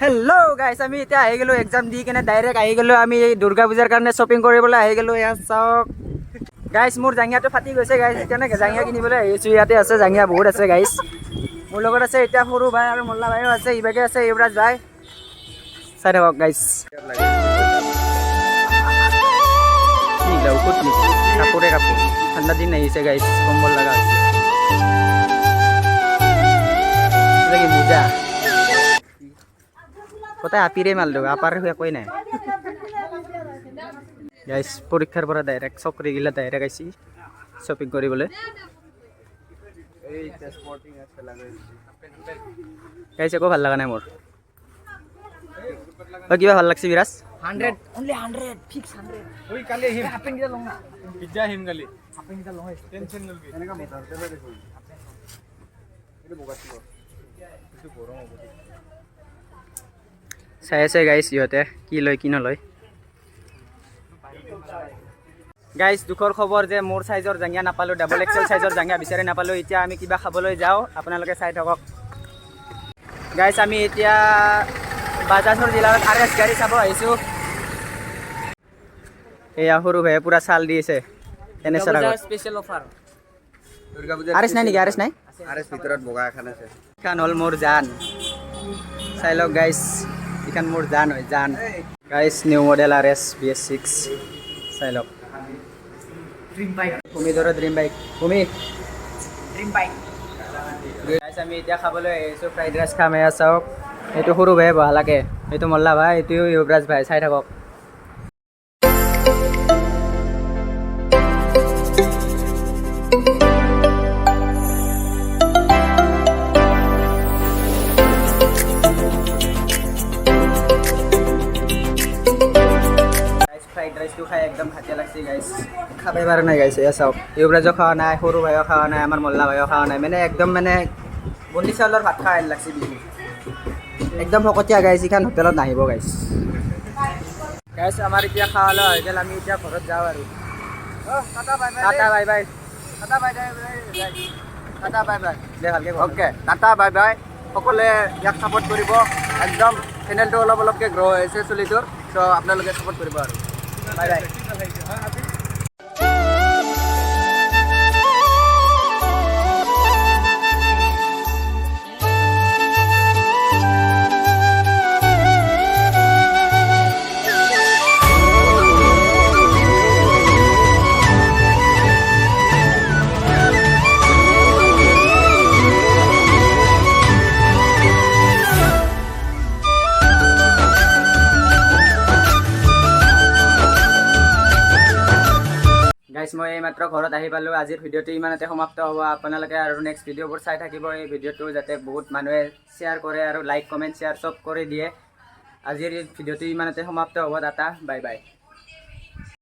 Hello' গাইছ আমি এতিয়া আহি গ'লোঁ এক্সাম দি কেনে ডাইৰেক্ট আহি গ'লোঁ আমি দুৰ্গা পূজাৰ কাৰণে শ্বপিং কৰিবলৈ আহি গ'লোঁ। ইয়াত চাওক গাইছ মোৰ জাঙিয়াটো ফাটি গৈছে গাইছ, সেইকাৰণে জাঙিয়া কিনিবলৈ আহিছোঁ। ইয়াতে আছে জাঙিয়া বহুত আছে গাইছ। মোৰ লগত আছে এতিয়া সৰু ভাই আৰু মল্লা ভাইও আছে, ইভাগে আছে ইউৰাজ ভাই। চাই থাকক গাইছ। কাপোৰে কাপোৰ ঠাণ্ডা দিন আহিছে গাইছ, কম্বল লগা হৈছে। মোজা কটাই আপিৰে মালটো আপাৰ একোৱেই নাই গাইছ। পৰীক্ষাৰ পৰা ডাইৰেক্ট চকৰিগিলা ডাইৰেক্ট আহিছি শ্বপিং কৰিবলৈ। গাইছ একো ভাল লগা নাই মোৰ। কিবা ভাল লাগছে বিৰাজ? 100 only 100 fix 100 ওই কালি হিম হাপেন গিলা লং না পিজ্জা হিম কালি হাপেন গিলা লং টেনশন নলবি এনেকা মতারতে পারে দেখো এটা বগাতিব কিছু গরম হ'ব চাই আছে গাইছ ইহতে কি লয় কি নলয়। গাইছ দুখৰ খবৰ যে মোৰ সাইজৰ জাঙিয়া নাপালো, ডাবল এক্সেল সাইজৰ জাঙিয়া বিচাৰি নাপালো। এতিয়া আমি কিবা খাবলৈ যাওঁ, আপোনালোকে চাই থাকক গাইছ। আমি এতিয়া বাজাজৰ জিলাত RS গাড়ী চাব আহিছোঁ। এয়া সৰু ভাইয়ে পুৰা চাল দি আছে। এনে চালা special offer Durga Puja RS নাই নেকি? RS নাই? RS ভিতৰত বগা এখন আছে। এখন হ'ল মোৰ জান, চাই লওক গাইছ। এখন মোৰ জান হয় জান গাইছ। নিউ মডেল RS BS6 চাই লওক। Dream bike Bhumidhar dream bike ভূমি ড্ৰিম বাইক গাইছ। আমি এতিয়া খাবলৈ আহিছোঁ ফ্ৰাইড ৰাইচ খাম। এয়া চাওক এইটো সৰু ভাই বহা লাগে, এইটো মল্লা ভাই, এইটো ইউবৰাজ ভাই। চাই থাকক ফ্ৰাইড ৰাইচটো খাই একদম খাটিয়া লাগছে গাইছ, খাবই পৰা নাই গাইছ। এয়া চাওক ইউবৰাজো খোৱা নাই, সৰু ভাইও খোৱা নাই, আমাৰ মল্লা ভাইও খোৱা নাই। মানে একদম মানে বন্দি চাউলৰ ভাত খাই লাগছে বিহু একদম ফকতীয়া গাইছ। এইখন হোটেলত নাহিব গাইছ। গাইছ আমাৰ এতিয়া খাৱা লোৱা হৈ গ'ল, আমি এতিয়া ঘৰত যাওঁ আৰু। Tata bye bye tata bye bye tata bye bye দে ভালকৈ অ'কে টাটা বাই বাই। সকলোৱে ইয়াক ছাপোৰ্ট কৰিব একদম। চেনেলটো অলপ অলপকৈ গ্ৰ' হৈছে চলিটোৰ, চ' আপোনালোকে ছাপোৰ্ট কৰিব আৰু বাই বাই। গাইছ মই এইমাত্ৰ ঘৰত আহি পালোঁ। আজিৰ ভিডিঅ'টো ইমানতে সমাপ্ত হ'ব। আপোনালোকে আৰু নেক্সট ভিডিঅ'বোৰ চাই থাকিব। এই ভিডিঅ'টো যাতে বহুত মানুহে শ্বেয়াৰ কৰে আৰু লাইক কমেণ্ট শ্বেয়াৰ চব কৰি দিয়ে। আজিৰ ভিডিঅ'টো ইমানতে সমাপ্ত হ'ব। Tata bye bye.